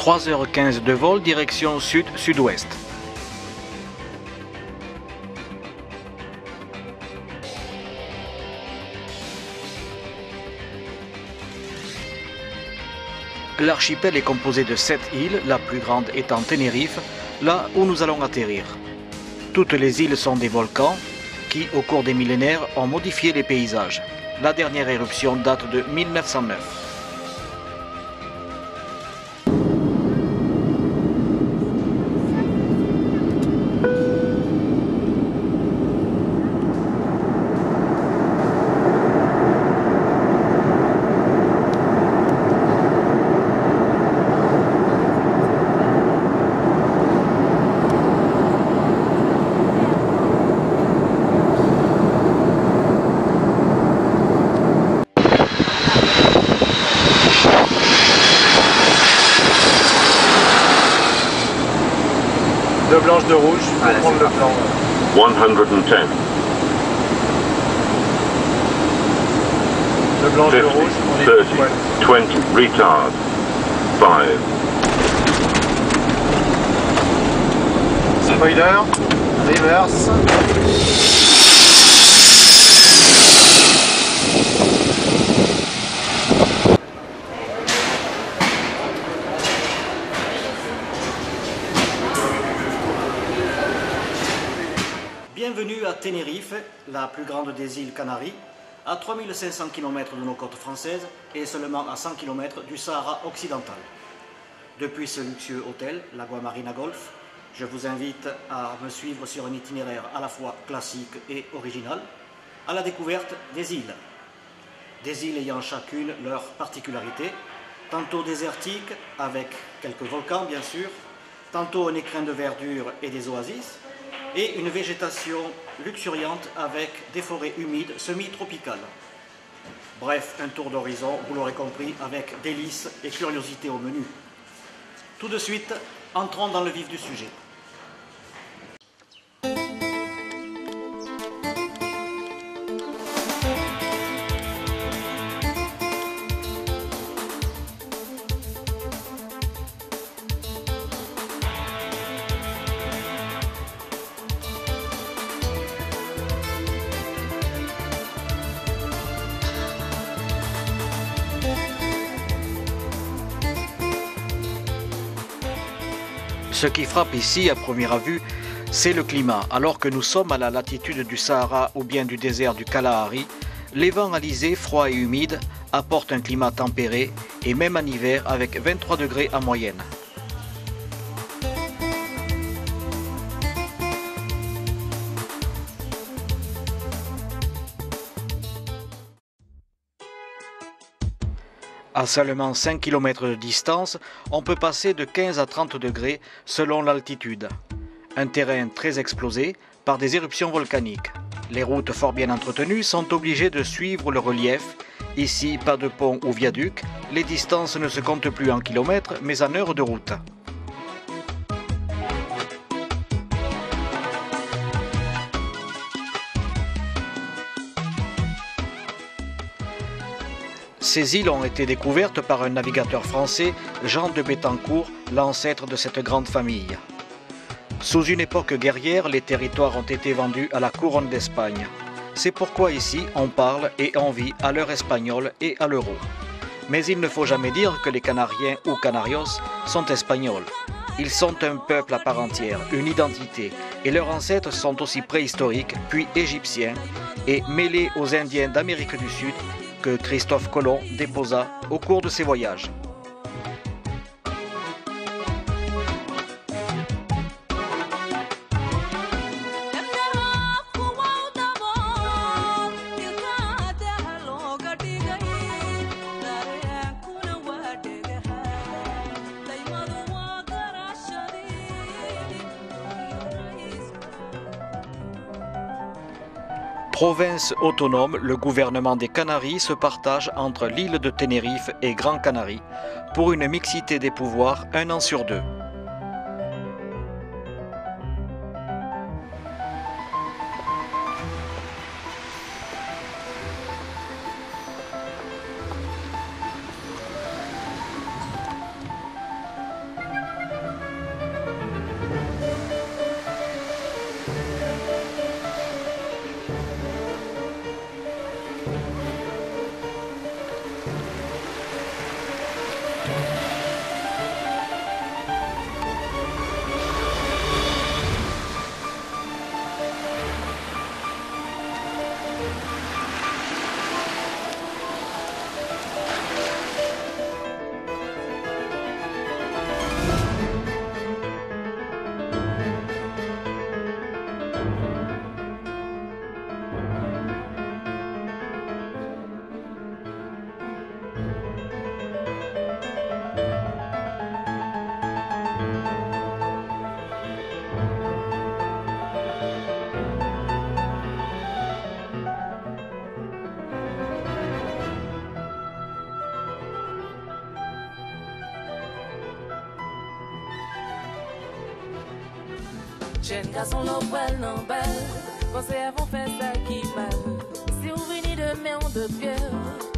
3h15 de vol direction sud-sud-ouest. L'archipel est composé de 7 îles, la plus grande étant Tenerife, là où nous allons atterrir. Toutes les îles sont des volcans qui, au cours des millénaires, ont modifié les paysages. La dernière éruption date de 1909. Deux blanches, deux rouges, pour prendre le plan. 110. Deux blanches, deux 50, rouges, on est 30, pile poil. 20, retard. 5. Spoiler, reverse. Bienvenue à Tenerife, la plus grande des îles Canaries, à 3500 km de nos côtes françaises et seulement à 100 km du Sahara occidental. Depuis ce luxueux hôtel, l'Agua Marina Golf, je vous invite à me suivre sur un itinéraire à la fois classique et original, à la découverte des îles. Des îles ayant chacune leur particularité, tantôt désertiques avec quelques volcans bien sûr, tantôt un écrin de verdure et des oasis, et une végétation luxuriante avec des forêts humides semi-tropicales. Bref, un tour d'horizon, vous l'aurez compris, avec délices et curiosités au menu. Tout de suite, entrons dans le vif du sujet. Ce qui frappe ici à première vue, c'est le climat. Alors que nous sommes à la latitude du Sahara ou bien du désert du Kalahari, les vents alizés, froids et humides apportent un climat tempéré et même en hiver avec 23 degrés en moyenne. À seulement 5 km de distance, on peut passer de 15 à 30 degrés selon l'altitude. Un terrain très explosé par des éruptions volcaniques. Les routes fort bien entretenues sont obligées de suivre le relief. Ici, pas de pont ou viaduc, les distances ne se comptent plus en kilomètres mais en heures de route. Ces îles ont été découvertes par un navigateur français, Jean de Béthencourt, l'ancêtre de cette grande famille. Sous une époque guerrière, les territoires ont été vendus à la couronne d'Espagne. C'est pourquoi ici, on parle et on vit à l'heure espagnole et à l'euro. Mais il ne faut jamais dire que les Canariens ou Canarios sont espagnols. Ils sont un peuple à part entière, une identité, et leurs ancêtres sont aussi préhistoriques, puis égyptiens, et mêlés aux Indiens d'Amérique du Sud, que Christophe Colomb déposa au cours de ses voyages. Province autonome, le gouvernement des Canaries se partage entre l'île de Tenerife et Gran Canarie pour une mixité des pouvoirs 1 an sur 2. Jeune garçon, l'opelle non belle, pensez à vous faire ça qui mal. Si vous venez de main de cœur,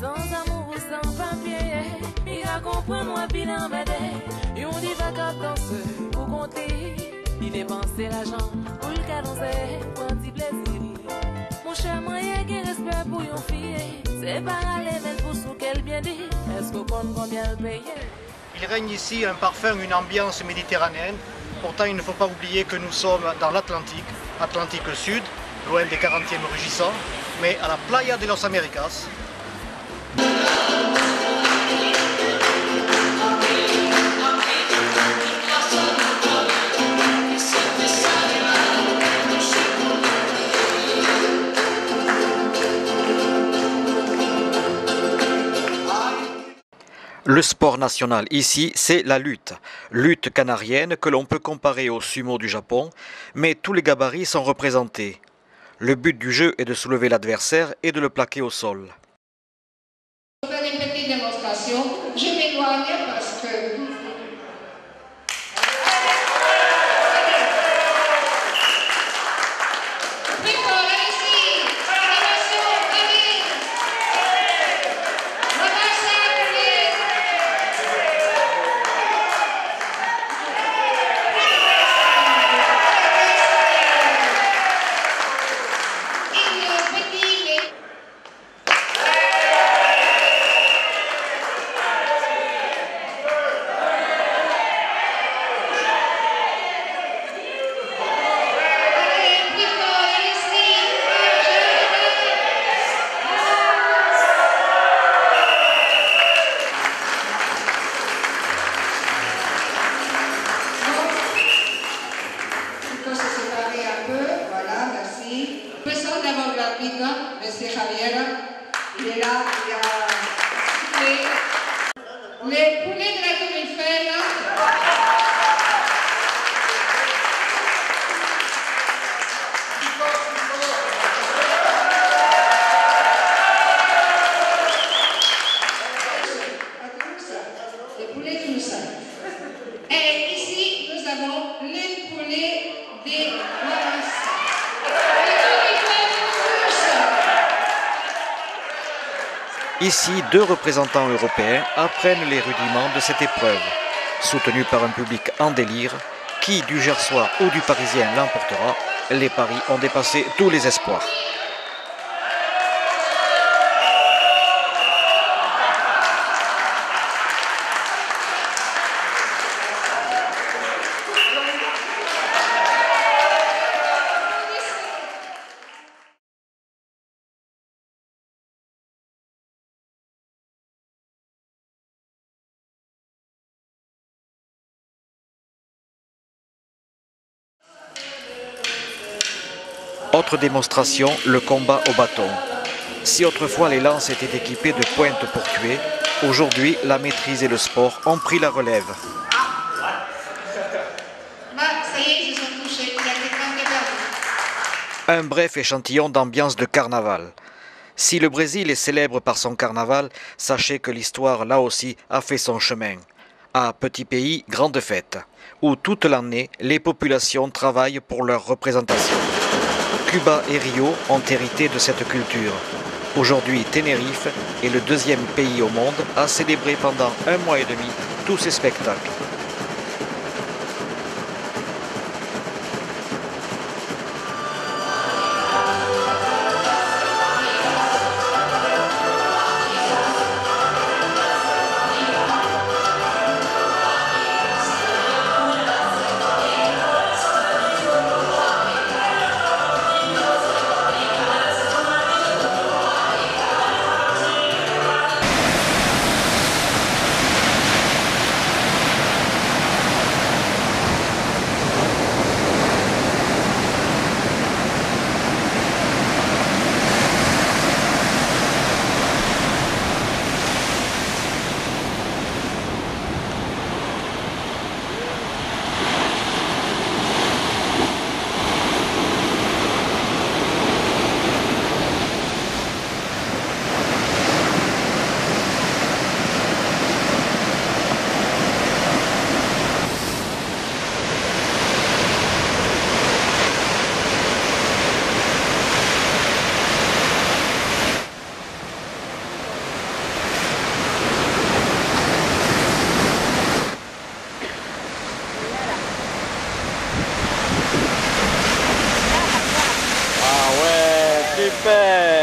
sans amour ou sans papier, il a compris moi bilan m'aider. Et on dit va danser, vous comptez, il dépenser l'argent pour le cadencer, pour un petit plaisir. Mon cher moyen qui respect pour une fille, c'est pas aller même pour ce qu'elle bien dit, est-ce qu'on compte combien le payer? Il règne ici un parfum, une ambiance méditerranéenne. Pourtant, il ne faut pas oublier que nous sommes dans l'Atlantique, Atlantique Sud, loin des 40e rugissants, mais à la Playa de los Américas. Le sport national ici, c'est la lutte. Lutte canarienne que l'on peut comparer au sumo du Japon, mais tous les gabarits sont représentés. Le but du jeu est de soulever l'adversaire et de le plaquer au sol. Je vais faire une petite démonstration. Je m'éloigne parce que... Monsieur Javier, il est là, il a les poulets de la Tour Eiffel. Les poulets toulousains. Et ici, nous avons les poulets des Valenciennes. Ici, deux représentants européens apprennent les rudiments de cette épreuve. Soutenus par un public en délire, qui du Gersois ou du Parisien l'emportera, les paris ont dépassé tous les espoirs. Autre démonstration, le combat au bâton. Si autrefois les lances étaient équipées de pointes pour tuer, aujourd'hui la maîtrise et le sport ont pris la relève. Ça y est, ils se sont touchés, il y a quelqu'un qui est perdu. Un bref échantillon d'ambiance de carnaval. Si le Brésil est célèbre par son carnaval, sachez que l'histoire là aussi a fait son chemin. À petit pays, grande fête, où toute l'année les populations travaillent pour leur représentation. Cuba et Rio ont hérité de cette culture. Aujourd'hui, Tenerife est le deuxième pays au monde à célébrer pendant 1 mois et demi tous ces spectacles. Super.